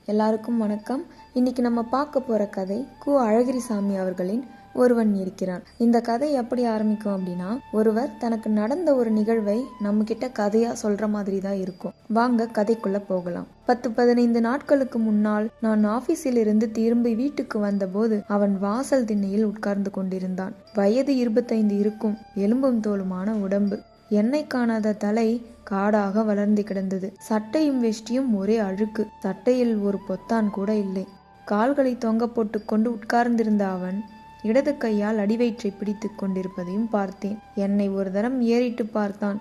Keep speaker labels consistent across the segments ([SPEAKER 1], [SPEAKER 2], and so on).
[SPEAKER 1] எல்லாருக்கும் வணக்கம். இன்னைக்கு நம்ம பார்க்க போற கதை கு. அழகிரிசாமி அவர்களின் ஒருவன் இருக்கிறான். இந்த கதை எப்படி ஆரம்பிக்கும் அப்படின்னா, ஒருவர் தனக்கு நடந்த ஒரு நிகழ்வை நம்ம கிட்ட கதையா சொல்ற மாதிரி தான் இருக்கும். வாங்க கதைக்குள்ள போகலாம். 10-15 நாட்களுக்கு முன்னால் நான் ஆபீஸில் இருந்து திரும்பி வீட்டுக்கு வந்தபோது அவன் வாசல் திண்ணையில் உட்கார்ந்து கொண்டிருந்தான். வயது 25 இருக்கும். எலும்பும் தோலுமான உடம்பு. எண்ணெய் காணாத தலை காடாக வளர்ந்து கிடந்தது. சட்டையும் வேஷ்டியும் ஒரே அழுக்கு. சட்டையில் ஒரு பொத்தான் கூட இல்லை. கால்களை தொங்க போட்டு கொண்டு உட்கார்ந்திருந்த அவன் இடது கையால் அடிவயிற்றை பிடித்து கொண்டிருப்பதையும் பார்த்தேன். என்னை ஒரு தரம் ஏறிட்டு பார்த்தான்.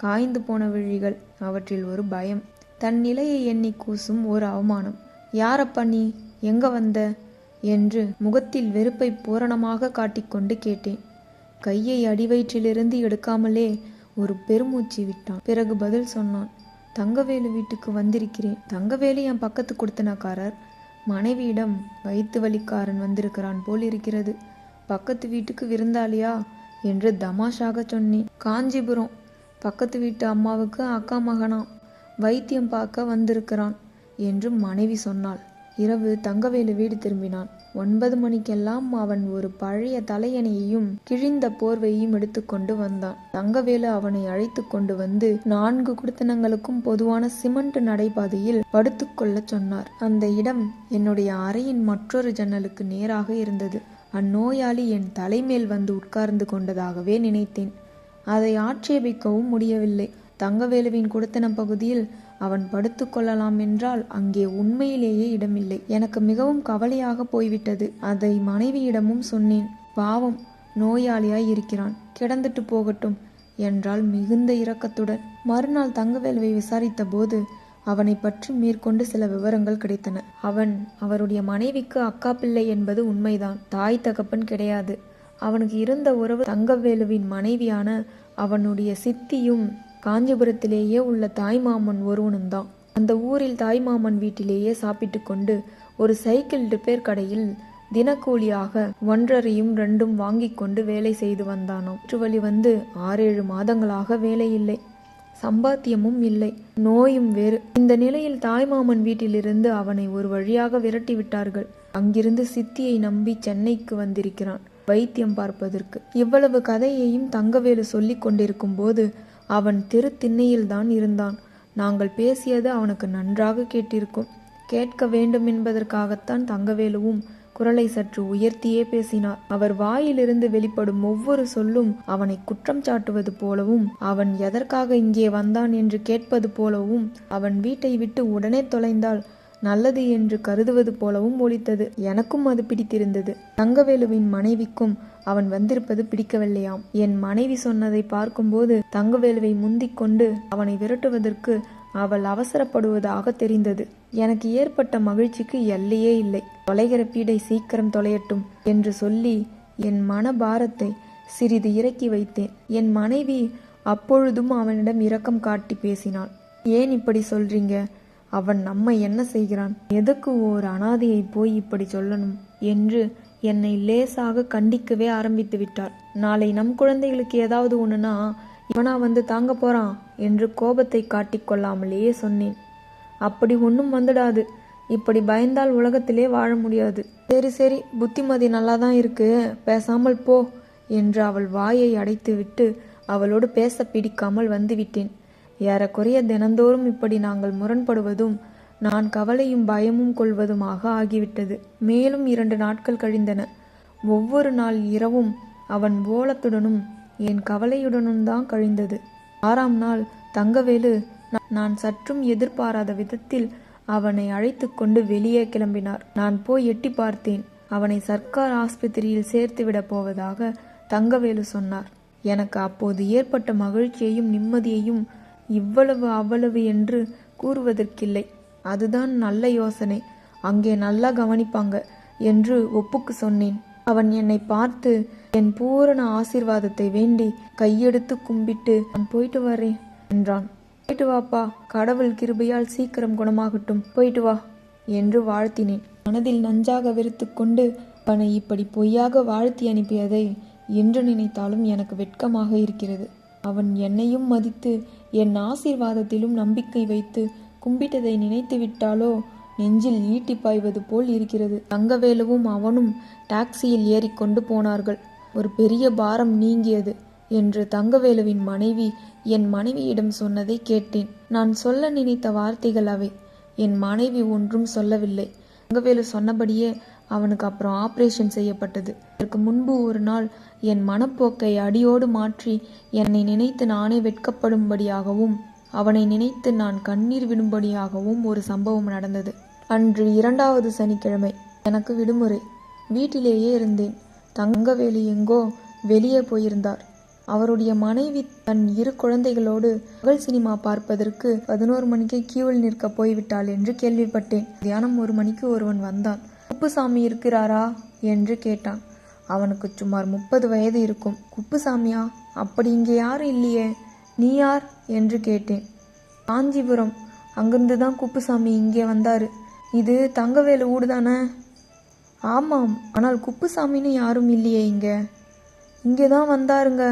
[SPEAKER 1] காய்ந்து போன விழிகள், அவற்றில் ஒரு பயம். தன் நிலையை எண்ணி கூசும் ஒரு அவமானம். யாரப்பா நீ, எங்க வந்த என்று முகத்தில் வெறுப்பை பூரணமாக காட்டிக்கொண்டு கேட்டேன். கையை அடிவயிற்றிலிருந்து எடுக்காமலே ஒரு பெருமூச்சு விட்டான். பிறகு பதில் சொன்னான். தங்கவேலு வீட்டுக்கு வந்திருக்கிறேன். தங்கவேலு என் பக்கத்து கொடுத்தனக்காரர். மனைவியிடம் வயிற்று வலிக்காரன் வந்திருக்கிறான் போல் இருக்கிறது. பக்கத்து வீட்டுக்கு விருந்தாளியா என்று தமாஷாக சொன்னேன். காஞ்சிபுரம். பக்கத்து வீட்டு அம்மாவுக்கு அக்கா மகனாம். வைத்தியம் பார்க்க வந்திருக்கிறான் என்று மனைவி சொன்னாள். இரவு தங்கவேலு வீடு திரும்பினான். 9 மணிக்கெல்லாம் அவன் ஒரு பழைய தலையணையையும் கிழிந்த போர்வையையும் எடுத்துக்கொண்டு வந்தான். தங்கவேலு அவனை அழைத்து கொண்டு வந்து 4 குடித்தனங்களுக்கும் பொதுவான சிமெண்ட் நடைபாதையில் படுத்துக்கொள்ள சொன்னார். அந்த இடம் என்னுடைய அறையின் மற்றொரு ஜன்னலுக்கு நேராக இருந்தது. அந்நோயாளி என் தலைமேல் வந்து உட்கார்ந்து கொண்டதாகவே நினைத்தேன். அதை ஆட்சேபிக்கவும் முடியவில்லை. தங்கவேலுவின் குடித்தன பகுதியில் அவன் படுத்து கொள்ளலாம் என்றால் அங்கே உண்மையிலேயே இடமில்லை. எனக்கு மிகவும் கவலையாக போய்விட்டது. அதை மனைவியிடமும் சொன்னேன். பாவம், நோயாளியாய் இருக்கிறான், கிடந்துட்டு போகட்டும் என்றால் மிகுந்த இரக்கத்துடன். மறுநாள் தங்கவேலுவை விசாரித்த போது அவனை பற்றி மேற்கொண்டு சில விவரங்கள் கிடைத்தன. அவன் அவருடைய மனைவிக்கு அக்கா பிள்ளை என்பது உண்மைதான். தாய் தகப்பன் கிடையாது. அவனுக்கு இருந்த உறவு தங்கவேலுவின் மனைவியான அவனுடைய சித்தியும் காஞ்சிபுரத்திலேயே உள்ள தாய்மாமன் ஒருவனும் தான். அந்த ஊரில் தாய்மாமன் வீட்டிலேயே சாப்பிட்டு கொண்டு ஒரு சைக்கிள் ரிப்பேர் கடையில் தினக்கூலியாக 1.5யும் 2ம் வாங்கி கொண்டு வேலை செய்து வந்தானோ. வழி வந்து 6-7 மாதங்களாக வேலை இல்லை, சம்பாத்தியமும் இல்லை, நோயும் வேறு. இந்த நிலையில் தாய்மாமன் வீட்டிலிருந்து அவனை ஒரு வழியாக விரட்டி விட்டார்கள். அங்கிருந்து சித்தியை நம்பி சென்னைக்கு வந்திருக்கிறான் வைத்தியம் பார்ப்பதற்கு. இவ்வளவு கதையையும் தங்கவேலு சொல்லி கொண்டிருக்கும் போது அவன் தெரு திண்ணையில்தான் இருந்தான். நாங்கள் பேசியது அவனுக்கு நன்றாக கேட்டிருக்கும். கேட்க வேண்டும் என்பதற்காகத்தான் தங்கவேலுவும் குரலை சற்று உயர்த்தியே பேசினார். அவர் வாயிலிருந்து வெளிப்படும் ஒவ்வொரு சொல்லும் அவனை குற்றம் சாட்டுவது போலவும், அவன் எதற்காக இங்கே வந்தான் என்று கேட்பது போலவும், அவன் வீட்டை விட்டு உடனே தொலைந்தால் நல்லது என்று கருதுவது போலவும் ஒலித்தது. எனக்கும் அது பிடித்திருந்தது. தங்கவேலுவின் மனைவிக்கும் அவன் வந்திருப்பது பிடிக்கவில்லையாம். என் மனைவி சொன்னதை பார்க்கும்போது தங்கவேலுவை முந்திக் கொண்டு அவனை விரட்டுவதற்கு அவள் அவசரப்படுவதாக தெரிந்தது. எனக்கு ஏற்பட்ட மகிழ்ச்சிக்கு எல்லையே இல்லை. தொலைகிற பீடை சீக்கிரம் தொலையட்டும் என்று சொல்லி என் மன பாரத்தை சிறிது இறக்கி வைத்தேன். என் மனைவி அப்பொழுதும் அவனிடம் இரக்கம் காட்டி பேசினாள். ஏன் இப்படி சொல்றீங்க? அவன் நம்மை என்ன செய்கிறான்? எதுக்கு ஓர் அனாதையை போய் இப்படி சொல்லணும் என்று என்னை லேசாக கண்டிக்கவே ஆரம்பித்து விட்டார். நாளை நம் குழந்தைகளுக்கு ஏதாவது ஒண்ணுனா இவனா வந்து தாங்க போறான் என்று கோபத்தை காட்டிக்கொள்ளாமலேயே சொன்னேன். அப்படி ஒன்றும் வந்துடாது. இப்படி பயந்தால் உலகத்திலே வாழ முடியாது. சரி சரி, புத்திமதி நல்லாதான் இருக்கு, பேசாமல் போ என்று அவள் வாயை அடைத்து விட்டு அவளோடு பேச பிடிக்காமல் வந்துவிட்டேன். ஏறக்குறைய தினந்தோறும் இப்படி நாங்கள் முரண்படுவதும் நான் கவலையும் பயமும் கொள்வதுமாக ஆகிவிட்டது. மேலும் 2 நாட்கள் கழிந்தன. ஒவ்வொரு நாள் இரவும் அவன் ஓலத்துடனும் என் கவலையுடனும் தான் கழிந்தது. 6ஆம் நாள் தங்கவேலு நான் சற்றும் எதிர்பாராத விதத்தில் அவனை அழைத்து கொண்டு வெளியே கிளம்பினார். நான் போய் எட்டி பார்த்தேன். அவனை சர்க்கார் ஆஸ்பத்திரியில் சேர்த்துவிட போவதாக தங்கவேலு சொன்னார். எனக்கு அப்போது ஏற்பட்ட மகிழ்ச்சியையும் நிம்மதியையும் இவ்வளவு அவ்வளவு என்று கூறுவதற்கில்லை. அதுதான் நல்ல யோசனை, அங்கே நல்லா கவனிப்பாங்க என்று ஒப்புக்கு சொன்னேன். அவன் என்னை பார்த்து என் பூரண ஆசீர்வாதத்தை வேண்டி கையெடுத்து கும்பிட்டு நான் போயிட்டு வரேன் என்றான். போயிட்டு வாப்பா, கடவுள் கிருபையால் சீக்கிரம் குணமாகட்டும், போயிட்டு வா என்று வாழ்த்தினேன். மனதில் நஞ்சாக வெறுத்து கொண்டு அவனை இப்படி பொய்யாக வாழ்த்தி அனுப்பியதை என்று நினைத்தாலும் எனக்கு வெட்கமாக இருக்கிறது. அவன் என்னையும் மதித்து என் ஆசீர்வாதத்திலும் நம்பிக்கை வைத்து கும்பிட்டதை நினைத்து விட்டாலோ நெஞ்சில் ஈட்டி பாய்வது போல் இருக்கிறது. தங்கவேலுவும் அவனும் டாக்ஸியில் ஏறிக்கொண்டு போனார்கள். ஒரு பெரிய பாரம் நீங்கியது என்று தங்கவேலுவின் மனைவி என் மனைவியிடம் சொன்னதை கேட்டேன். நான் சொல்ல நினைத்த வார்த்தைகள் அவை. என் மனைவி ஒன்றும் சொல்லவில்லை. தங்கவேலு சொன்னபடியே அவனுக்கு அப்புறம் ஆபரேஷன் செய்யப்பட்டது. அதற்கு முன்பு ஒரு நாள் என் மனப்போக்கை அடியோடு மாற்றி என்னை நினைத்து நானே வெட்கப்படும்படியாகவும் அவனை நினைத்து நான் கண்ணீர் விடும்படியாகவும் ஒரு சம்பவம் நடந்தது. அன்று 2வது சனிக்கிழமை. எனக்கு விடுமுறை. வீட்டிலேயே இருந்தேன். தங்கவேலு எங்கோ வெளியே போயிருந்தார். அவருடைய மனைவி தன் 2 குழந்தைகளோடு பகல் சினிமா பார்ப்பதற்கு 11 மணிக்கு கியூவில் நிற்க போய்விட்டாள் என்று கேள்விப்பட்டேன். மத்தியானம் 1 மணிக்கு ஒருவன் வந்தான். குப்புசாமி இருக்கிறாரா என்று கேட்டான். அவனுக்கு சுமார் 30 வயது இருக்கும். குப்புசாமியா? அப்படி இங்கே யாரும் இல்லையே. நீ யார் என்று கேட்டேன். காஞ்சிபுரம். அங்கிருந்து தான் குப்புசாமி இங்கே வந்தாரு. இது தங்கவேலு வீடு தானே? ஆமாம், ஆனால் குப்புசாமின்னு யாரும் இல்லையே இங்கே தான் வந்தாருங்க.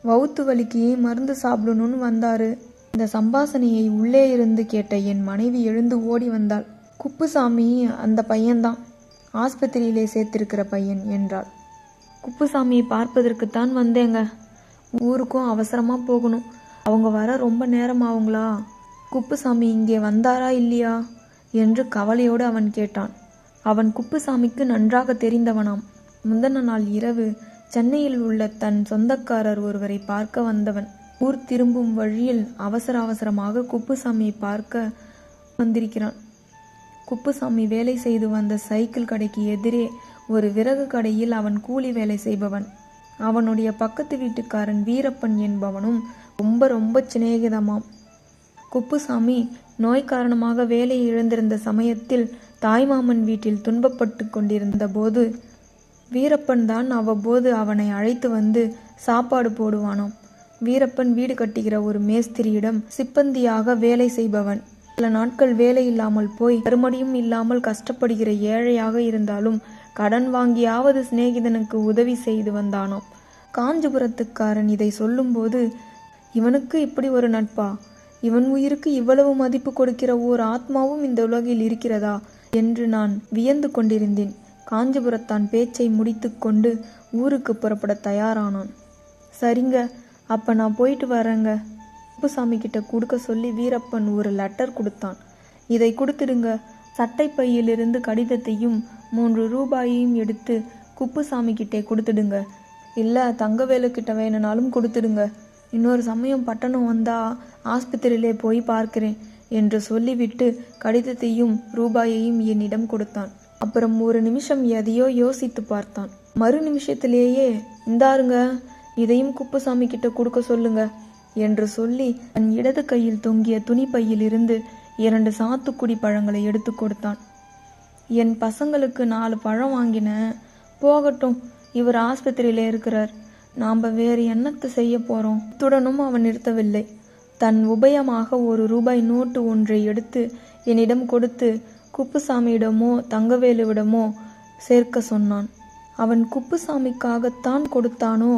[SPEAKER 1] வவுத்து வலிக்கு மருந்து சாப்பிடணும்னு வந்தாரு. இந்த சம்பாஷணையை உள்ளே இருந்து கேட்ட என் மனைவி எழுந்து ஓடி வந்தாள். குப்புசாமி அந்த பையன்தான், ஆஸ்பத்திரியிலே சேர்த்திருக்கிற பையன் என்றாள். குப்புசாமியை பார்ப்பதற்குத்தான் வந்தேங்க. ஊருக்கும் அவசரமா போகணும். அவங்க வர ரொம்ப நேரம் ஆகுங்களா? குப்புசாமி இங்கே வந்தாரா இல்லையா என்று கவலையோடு அவன் கேட்டான். அவன் குப்புசாமிக்கு நன்றாக தெரிந்தவனாம். முந்தின நாள் இரவு சென்னையில் உள்ள தன் சொந்தக்காரர் ஒருவரை பார்க்க வந்தவன். ஊர் திரும்பும் வழியில் அவசரமாக குப்புசாமியை பார்க்க வந்திருக்கிறான். குப்புசாமி வேலை செய்து வந்த சைக்கிள் கடைக்கு எதிரே ஒரு விறகு கடையில் அவன் கூலி வேலை செய்பவன். அவனுடைய பக்கத்து வீட்டுக்காரன் வீரப்பன் என்பவனும் ரொம்ப சிநேகிதமாம். குப்புசாமி நோய் காரணமாக வேலையை இழந்திருந்த சமயத்தில் தாய்மாமன் வீட்டில் துன்பப்பட்டு கொண்டிருந்த போது வீரப்பன் தான் அவ்வப்போது அவனை அழைத்து வந்து சாப்பாடு போடுவானாம். வீரப்பன் வீடு கட்டுகிற ஒரு மேஸ்திரியிடம் சிப்பந்தியாக வேலை செய்பவன். சில நாட்கள் வேலை இல்லாமல் போய் மறுமடியும் இல்லாமல் கஷ்டப்படுகிற ஏழையாக இருந்தாலும் கடன் வாங்கியாவது சிநேகிதனுக்கு உதவி செய்து வந்தானாம். காஞ்சிபுரத்துக்காரன் இதை சொல்லும்போது, இவனுக்கு இப்படி ஒரு நட்பா? இவன் உயிருக்கு இவ்வளவு மதிப்பு கொடுக்கிற ஓர் ஆத்மாவும் இந்த உலகில் இருக்கிறதா என்று நான் வியந்து கொண்டிருந்தேன். காஞ்சிபுரத்தான் பேச்சை முடித்து கொண்டு ஊருக்கு புறப்பட தயாரானான். சரிங்க, அப்ப நான் போயிட்டு வரேங்க. குப்புசாமி கிட்ட கொடுக்க சொல்லி வீரப்பன் ஒரு லெட்டர் கொடுத்தான். இதை கொடுத்துடுங்க. சட்டை பையிலிருந்து கடிதத்தையும் 3 ரூபாயையும் எடுத்து குப்புசாமி கிட்டே கொடுத்துடுங்க. இல்லை, தங்கவேலு கிட்ட வேணுனாலும் கொடுத்துடுங்க. இன்னொரு சமயம் பட்டணம் வந்தா ஆஸ்பத்திரியிலே போய் பார்க்கிறேன் என்று சொல்லிவிட்டு கடிதத்தையும் ரூபாயையும் என்னிடம் கொடுத்தான். அப்புறம் ஒரு நிமிஷம் எதையோ யோசித்து பார்த்தான். மறு நிமிஷத்திலேயே, இந்தாருங்க, இதையும் குப்புசாமி கிட்ட கொடுக்க சொல்லுங்க என்று சொல்லி தன் இடது கையில் தொங்கிய துணி பையில் இருந்து 2 சாத்துக்குடி பழங்களை எடுத்து கொடுத்தான். என் பசங்களுக்கு 4 பழம் வாங்கினேன். போகட்டும், இவர் ஆஸ்பத்திரியில இருக்கிறார், நாம் வேறு என்னத்தை செய்ய போறோம். இத்துடனும் அவன் நிறுத்தவில்லை. தன் உபயமாக 1 ரூபாய் நோட்டு ஒன்றை எடுத்து என்னிடம் கொடுத்து குப்புசாமியிடமோ தங்கவேலுவிடமோ சேர்க்க சொன்னான். அவன் குப்புசாமிக்காகத்தான் கொடுத்தானோ?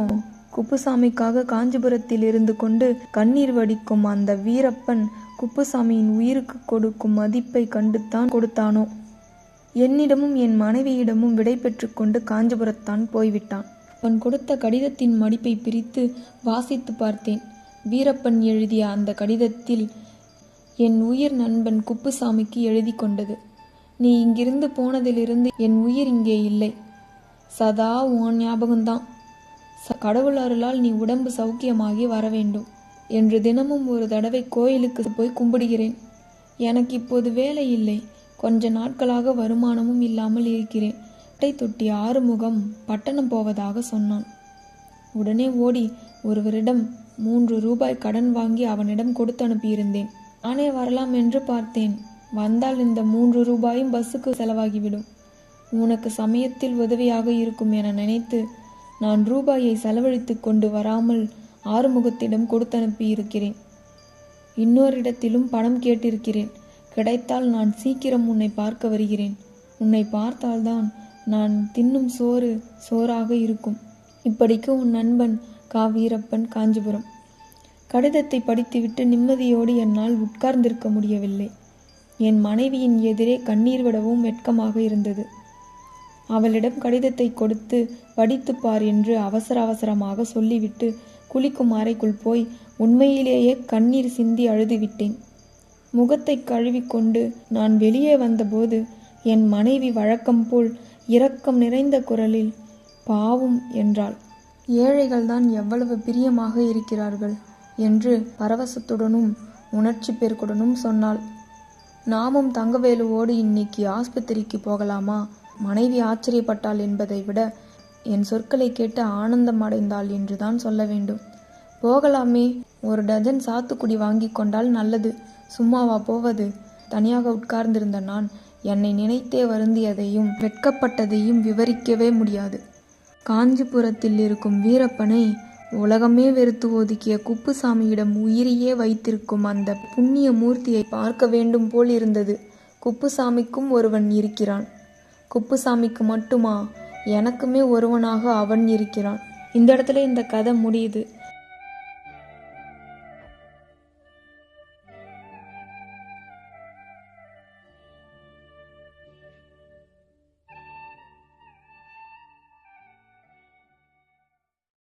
[SPEAKER 1] குப்புசாமிக்காக காஞ்சிபுரத்தில் இருந்து கொண்டு கண்ணீர் வடிக்கும் அந்த வீரப்பன் குப்புசாமியின் உயிருக்கு கொடுக்கும் மதிப்பை கண்டுத்தான் கொடுத்தானோ? என்னிடமும் என் மனைவியிடமும் விடை பெற்று கொண்டு காஞ்சிபுரத்தான் போய்விட்டான். அவன் கொடுத்த கடிதத்தின் மடிப்பை பிரித்து வாசித்து பார்த்தேன். வீரப்பன் எழுதிய அந்த கடிதத்தில் என் உயிர் நண்பன் குப்புசாமிக்கு எழுதி கொண்டது. நீ இங்கிருந்து போனதிலிருந்து என் உயிர் இங்கே இல்லை. சதா உன் ஞாபகம்தான். கடவுள் அருளால் நீ உடம்பு சௌக்கியமாகி வர வேண்டும் என்று தினமும் ஒரு தடவை கோயிலுக்கு போய் கும்பிடுகிறேன். எனக்கு இப்போது வேலை இல்லை. கொஞ்ச நாட்களாக வருமானமும் இல்லாமல் இருக்கிறேன். அட்டை தொட்டி ஆறுமுகம் பட்டணம் போவதாக சொன்னான். உடனே ஓடி ஒருவரிடம் 3 ரூபாய் கடன் வாங்கி அவனிடம் கொடுத்து அனுப்பியிருந்தேன். நானே வரலாம் என்று பார்த்தேன். வந்தால் இந்த 3 ரூபாயும் பஸ்ஸுக்கு செலவாகிவிடும். உனக்கு சமயத்தில் உதவியாக இருக்கும் என நினைத்து நான் ரூபாயை செலவழித்து கொண்டு வராமல் ஆறுமுகத்திடம் கொடுத்து அனுப்பியிருக்கிறேன். இன்னொரு இடத்திலும் பணம் கேட்டிருக்கிறேன். கிடைத்தால் நான் சீக்கிரம் உன்னை பார்க்க வருகிறேன். உன்னை பார்த்தால்தான் நான் தின்னும் சோறு சோறாக இருக்கும். இப்படிக்கு உன் நண்பன் கா. வீரப்பன், காஞ்சிபுரம். கடிதத்தை படித்துவிட்டு நிம்மதியோடு என்னால் உட்கார்ந்திருக்க முடியவில்லை. என் மனைவியின் எதிரே கண்ணீர் விடவும் வெட்கமாக இருந்தது. அவளிடம் கடிதத்தை கொடுத்து படித்துப்பார் என்று அவசர அவசரமாக சொல்லிவிட்டு குளிக்கும் அறைக்குள் போய் உண்மையிலேயே கண்ணீர் சிந்தி அழுதுவிட்டேன். முகத்தை கழுவிக்கொண்டு நான் வெளியே வந்தபோது என் மனைவி வழக்கம் போல் இரக்கம் நிறைந்த குரலில் பாவும் என்றாள். ஏழைகள்தான் எவ்வளவு பிரியமாக இருக்கிறார்கள் என்று பரவசத்துடனும் உணர்ச்சி பெருக்குடனும் சொன்னாள். நாமும் தங்கவேலுவோடு இன்னைக்கு ஆஸ்பத்திரிக்கு போகலாமா? மனைவி ஆச்சரியப்பட்டாள் என்பதை விட என் சொற்களை கேட்டு ஆனந்தம் அடைந்தாள் என்றுதான் சொல்ல வேண்டும். போகலாமே, ஒரு டஜன் சாத்துக்குடி வாங்கி கொண்டால் நல்லது. சும்மாவா போவது? தனியாக உட்கார்ந்திருந்த நான் என்னை நினைத்தே வருந்தியதையும் வெட்கப்பட்டதையும் விவரிக்கவே முடியாது. காஞ்சிபுரத்தில் இருக்கும் வீரப்பனை உலகமே வெறுத்து ஒதுக்கிய குப்புசாமியிடம் உயிரையே வைத்திருக்கும் அந்த புண்ணிய மூர்த்தியை பார்க்க வேண்டும் போல் இருந்தது. குப்புசாமிக்கும் ஒருவன் இருக்கிறான். குப்புசாமிக்கு மட்டுமா? எனக்குமே ஒருவனாக அவன் இருக்கிறான். இந்த இடத்துல இந்த கதை முடியுது.